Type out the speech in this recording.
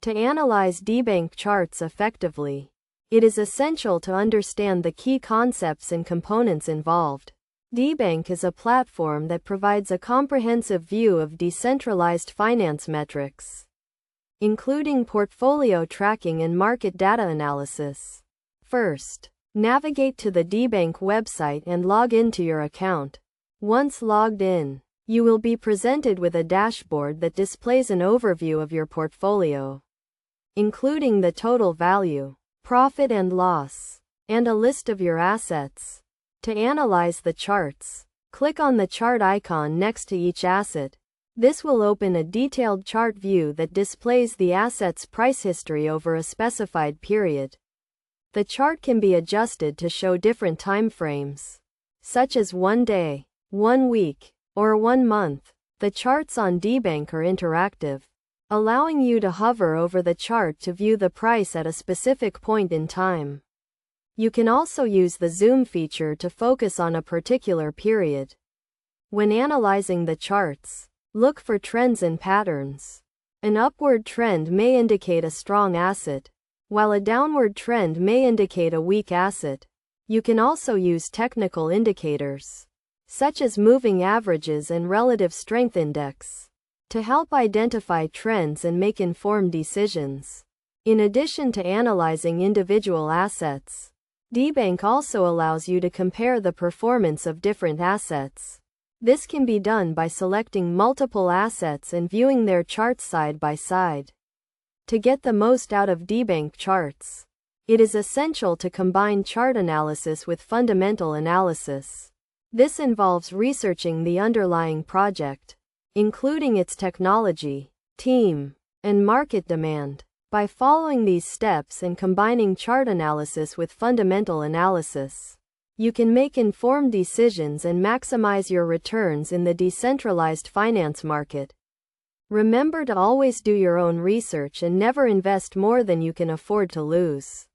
To analyze Debank charts effectively, it is essential to understand the key concepts and components involved. Debank is a platform that provides a comprehensive view of decentralized finance metrics, including portfolio tracking and market data analysis. First, navigate to the Debank website and log into your account. Once logged in, you will be presented with a dashboard that displays an overview of your portfolio, including the total value, profit and loss, and a list of your assets. To analyze the charts, click on the chart icon next to each asset. This will open a detailed chart view that displays the asset's price history over a specified period. The chart can be adjusted to show different time frames, such as 1 day, 1 week, or 1 month. The charts on Debank are interactive, allowing you to hover over the chart to view the price at a specific point in time. You can also use the zoom feature to focus on a particular period. When analyzing the charts, look for trends and patterns. An upward trend may indicate a strong asset, while a downward trend may indicate a weak asset. You can also use technical indicators, such as moving averages and relative strength index, to help identify trends and make informed decisions. In addition to analyzing individual assets, Debank also allows you to compare the performance of different assets. This can be done by selecting multiple assets and viewing their charts side by side. To get the most out of Debank charts, it is essential to combine chart analysis with fundamental analysis. This involves researching the underlying project, including its technology, team, and market demand. By following these steps and combining chart analysis with fundamental analysis, you can make informed decisions and maximize your returns in the decentralized finance market. Remember to always do your own research and never invest more than you can afford to lose.